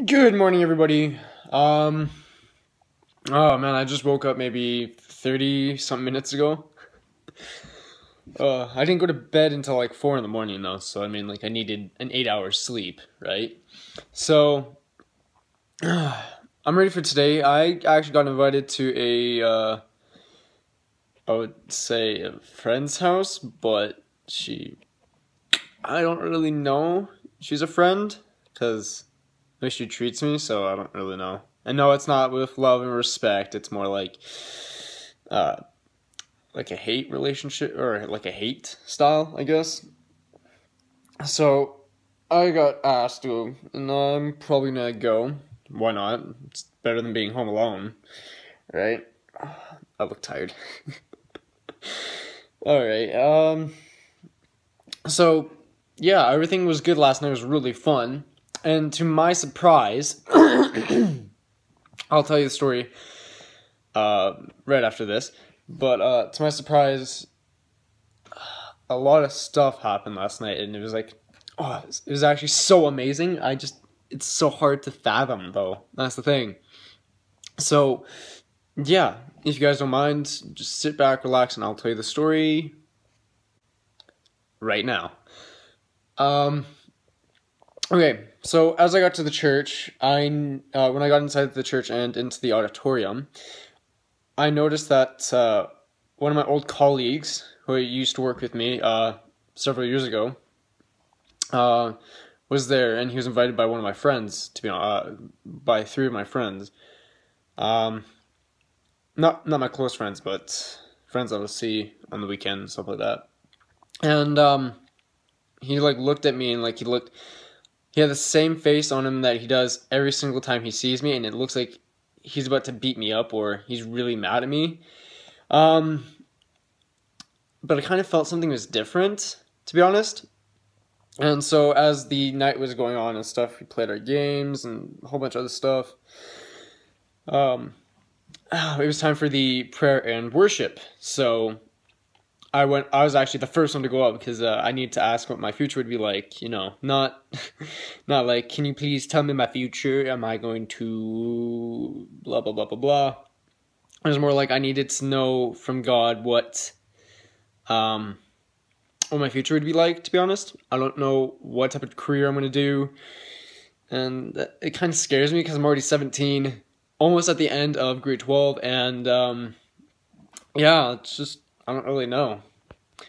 Good morning, everybody. Oh man, I just woke up maybe 30 something minutes ago. I didn't go to bed until like 4 in the morning though, so I mean, like, I needed an 8 hour sleep, right? So, I'm ready for today. I actually got invited to I would say a friend's house, but I don't really know she's a friend, because the way she treats me, so I don't really know. And no, it's not with love and respect. It's more uh, like a hate relationship, or like a hate style, I guess. So I got asked to, and I'm probably gonna go. Why not? It's better than being home alone, right? I look tired. All right. So yeah, everything was good last night. It was really fun, and to my surprise, I'll tell you the story right after this. But to my surprise, a lot of stuff happened last night, and it was like, oh, it was actually so amazing. It's so hard to fathom, though. That's the thing. So, yeah, if you guys don't mind, just sit back, relax, and I'll tell you the story right now. Okay, so as I got to the church, when I got inside the church and into the auditorium, I noticed that one of my old colleagues who used to work with me several years ago was there, and he was invited by one of my friends, by three of my friends. Not my close friends, but friends I will see on the weekend, stuff like that. And he like looked at me, and like he had the same face on him that he does every single time he sees me, and it looks like he's about to beat me up, or he's really mad at me. But I kind of felt something was different, to be honest. And so as the night was going on and stuff, we played our games and a whole bunch of other stuff. It was time for the prayer and worship. So I was actually the first one to go up, because I needed to ask what my future would be like, not not like, can you please tell me my future? Am I going to blah, blah, blah, blah, blah. It was more like I needed to know from God what my future would be like, to be honest. I don't know what type of career I'm going to do, and it kind of scares me, because I'm already 17, almost at the end of grade 12, and yeah, it's just, I don't really know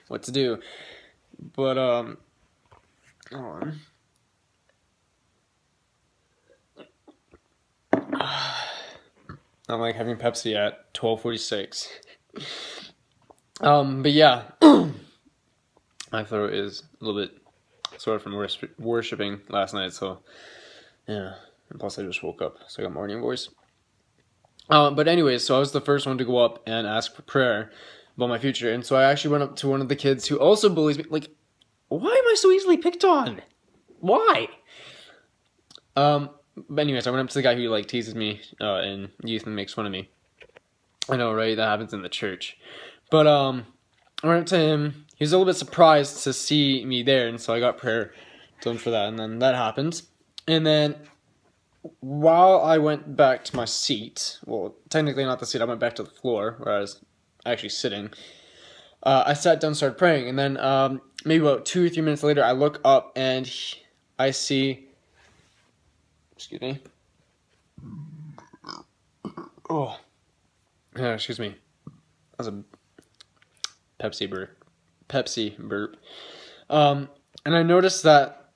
what to do. But hold on. I'm like having Pepsi at 12:46. But yeah, my throat is a little bit sore from worshiping last night, so yeah. And plus, I just woke up, so I got morning voice. But anyways, so I was the first one to go up and ask for prayer about my future, and so I actually went up to one of the kids who also bullies me. Like, why am I so easily picked on? Why? But anyways, I went up to the guy who like teases me in youth and makes fun of me. I know, right? That happens in the church. But I went up to him. He was a little bit surprised to see me there, and so I got prayer to him for that, and then that happened. And then while I went back to my seat, well, technically not the seat, I went back to the floor where I was actually sitting. I sat down and started praying, and then maybe about 2 or 3 minutes later, I look up and I see, excuse me. Oh, yeah, excuse me. That was a Pepsi burp. And I noticed that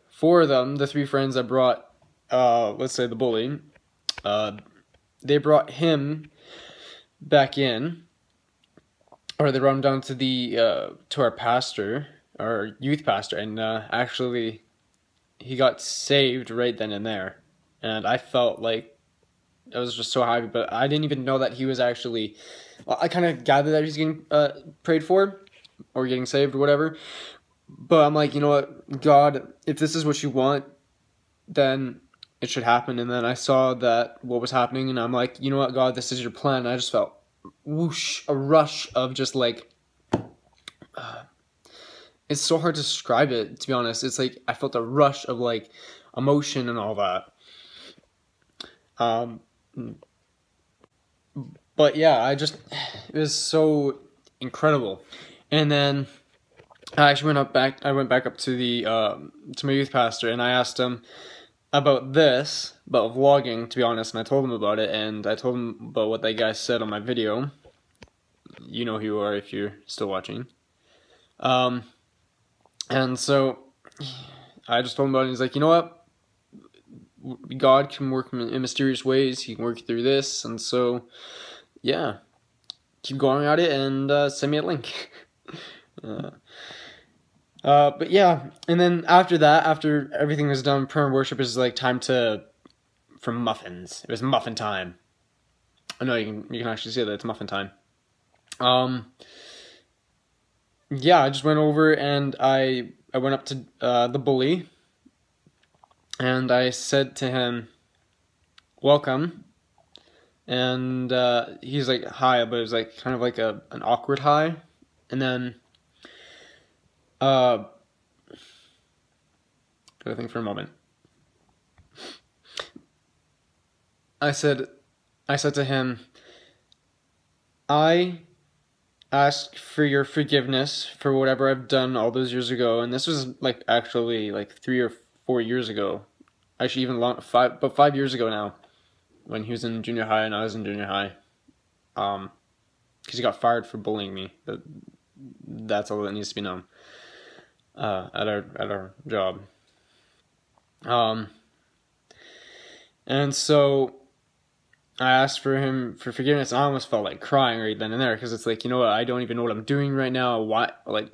4 of them, the 3 friends that brought, let's say the bully, they brought him back in, or they brought him down to to our pastor, our youth pastor, and actually he got saved right then and there. And I felt like I was just so happy, but I didn't even know that he was actually, I kind of gathered that he's getting prayed for, or getting saved, or whatever. But I'm like, you know what, God, if this is what you want, then it should happen. And then I saw that what was happening, and I'm like, you know what, God, this is your plan. And I just felt whoosh, a rush of just like it's so hard to describe it, to be honest. It's like I felt a rush of like emotion and all that. But yeah, it was so incredible. And then I actually I went back up to the to my youth pastor, and I asked him about vlogging, to be honest, and I told him about it, and I told him about what that guy said on my video. You know who you are if you're still watching. And so I just told him about it, and he's like, you know what? God can work in mysterious ways. He can work through this, and so, yeah. Keep going at it, and send me a link. But yeah, and then after that, after everything was done, prayer and worship is like time for muffins. It was muffin time. I know you can actually say that it's muffin time. Yeah, I just went over and I went up to the bully, and I said to him, "Welcome." And he's like, "Hi," but it was like kind of like an awkward hi. And then gotta think for a moment. I said to him, "I ask for your forgiveness for whatever I've done all those years ago." And this was like actually like 3 or 4 years ago. Actually, even 5 years ago now, when he was in junior high and I was in junior high. Because he got fired for bullying me. That's all that needs to be known. At our job. And so I asked for him for forgiveness, and I almost felt like crying right then and there, because it's like, you know what, I don't even know what I'm doing right now. Why, like,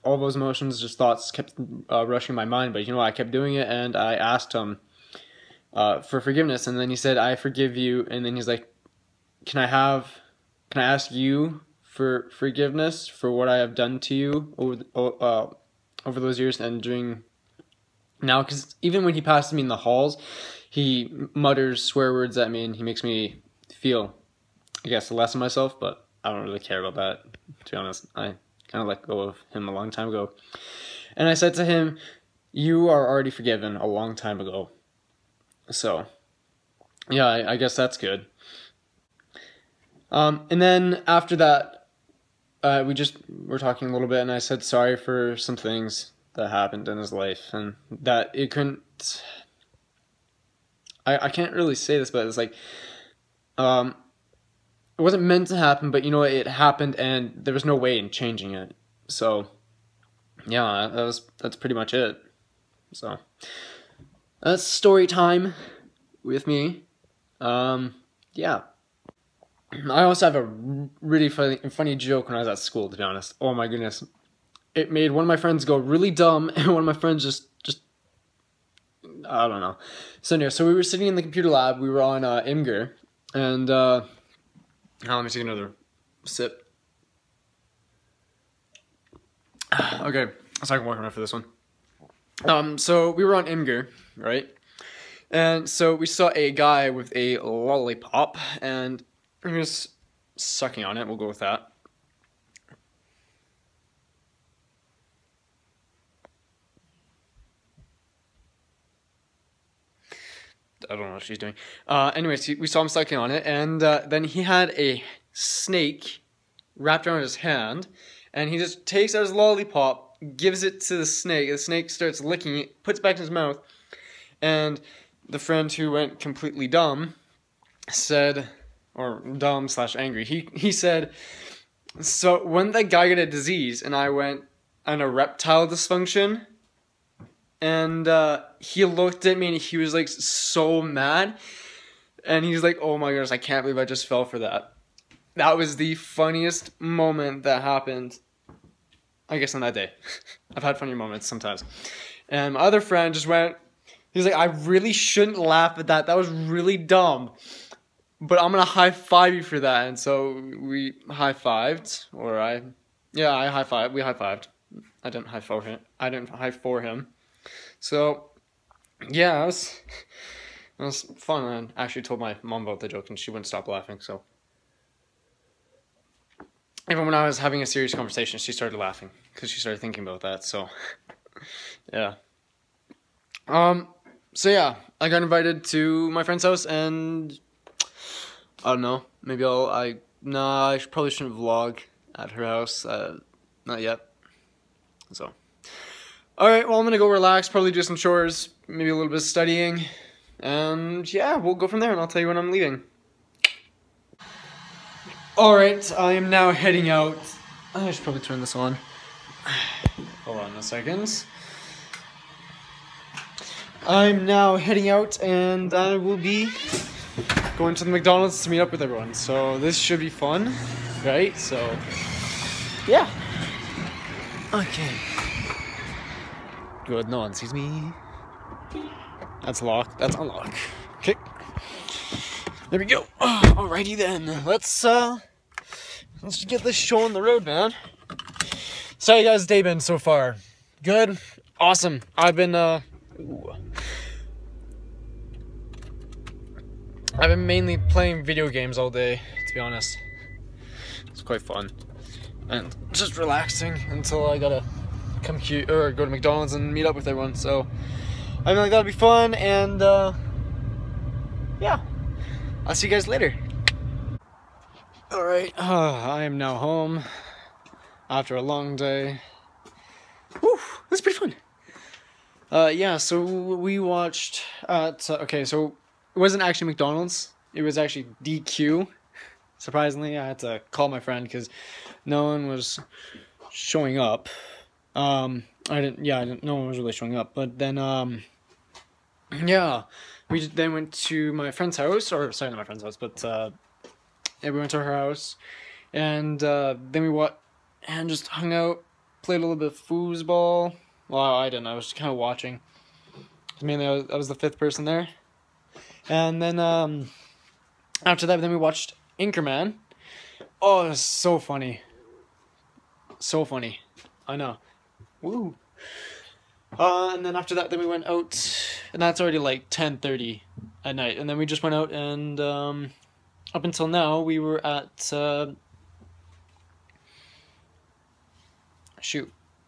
all those emotions, just thoughts kept rushing my mind, but you know what, I kept doing it, and I asked him for forgiveness, and then he said, "I forgive you," and then he's like, can I ask you for forgiveness for what I have done to you over those years and during now?" Because even when he passes me in the halls, he mutters swear words at me, and he makes me feel, I guess, less of myself, but I don't really care about that, to be honest. I kind of let go of him a long time ago. And I said to him, "You are already forgiven a long time ago." So, yeah, I guess that's good. And then after that, we just were talking a little bit, and I said sorry for some things that happened in his life, and that it couldn't... I can't really say this, but it's like, it wasn't meant to happen, but you know, it happened, and there was no way in changing it. So, yeah, that's pretty much it. So, that's story time with me. Yeah. I also have a really funny joke when I was at school, to be honest. Oh my goodness. It made one of my friends go really dumb, and one of my friends just I don't know. So anyway, so we were sitting in the computer lab, we were on Imgur, and let me take another sip. Okay, so I can work on it for this one. So we were on Imgur, right? And so we saw a guy with a lollipop, and he was sucking on it. We'll go with that. I don't know what she's doing. Anyways, we saw him sucking on it, and then he had a snake wrapped around his hand, and he just takes out his lollipop, gives it to the snake starts licking it, puts it back in his mouth, and the friend who went completely dumb said, or dumb/angry, he said, "So when that guy get a disease?" And I went, "An erectile dysfunction." And he looked at me, and he was like so mad, and he's like, "Oh my goodness, I can't believe I just fell for that." That was the funniest moment that happened, I guess, on that day. I've had funny moments sometimes. And my other friend just went, he's like, "I really shouldn't laugh at that. That was really dumb. But I'm going to high-five you for that." And so we high-fived, we high-fived. I didn't high for him. So, yeah, it was fun. I actually told my mom about the joke, and she wouldn't stop laughing, so. even when I was having a serious conversation, she started laughing because she started thinking about that. So, yeah. So yeah, I got invited to my friend's house, and I don't know. Maybe I probably shouldn't vlog at her house. Not yet. So, all right. Well, I'm gonna go relax. Probably do some chores. Maybe a little bit of studying, and yeah, we'll go from there. And I'll tell you when I'm leaving. All right, I am now heading out. I should probably turn this on. Hold on a second. I'm now heading out, and I will be going to the McDonald's to meet up with everyone. So this should be fun, right? So, yeah. Okay. Good, no one sees me. That's locked. That's unlocked. Okay. There we go. Alrighty then. Let's get this show on the road, man. So how you guys' day been so far? Good? Awesome. I've been mainly playing video games all day, to be honest. It's quite fun. And just relaxing until I gotta go to McDonald's and meet up with everyone. So I feel like that'll be fun, and yeah. I'll see you guys later. Alright, I am now home after a long day. Whew, that's pretty fun. Yeah, so we watched okay, so it wasn't actually McDonald's, it was actually DQ. Surprisingly, I had to call my friend because no one was showing up. No one was really showing up, but then, yeah, we then went to my friend's house, or sorry, not my friend's house, but, yeah, we went to her house, and, then we just hung out, played a little bit of foosball. Well, I didn't, I was just kind of watching. Mainly, I was the fifth person there. And then, after that, then we watched Anchorman. Oh, it was so funny. So funny. I know. Woo. And then after that, then we went out, and that's already like 10:30 at night. And then we just went out, and up until now, we were at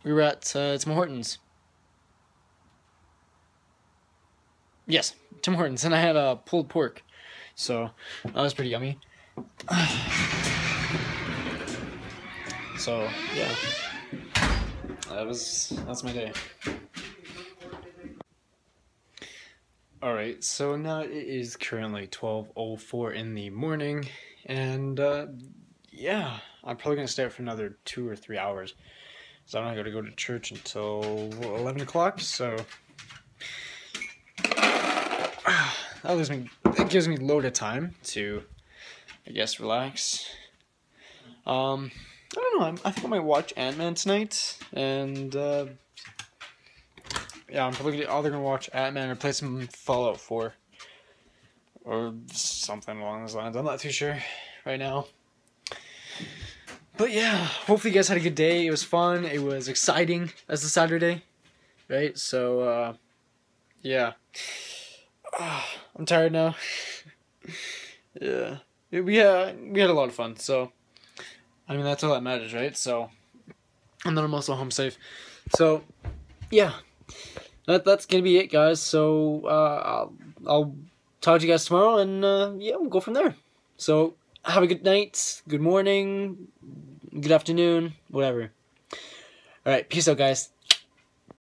we were at Tim Hortons. Yes, Tim Hortons, and I had a pulled pork, so that was pretty yummy. So yeah, that's my day. Alright, so now it is currently 12:04 in the morning, and yeah, I'm probably gonna stay up for another 2 or 3 hours. So I'm not gonna go to church until 11 o'clock, so that gives me load of time to, I guess, relax. I don't know, I think I might watch Ant-Man tonight, and yeah, I'm probably either gonna watch Ant-Man or play some Fallout 4. Or something along those lines. I'm not too sure right now. But yeah, hopefully you guys had a good day. It was fun. It was exciting as a Saturday. Right? So, yeah. I'm tired now. Yeah. We had a lot of fun, so I mean, that's all that matters, right? So, and then I'm also home safe. So, yeah. That's gonna be it, guys. So, I'll talk to you guys tomorrow, and yeah, we'll go from there. So, have a good night, good morning, good afternoon, whatever. Alright, peace out, guys.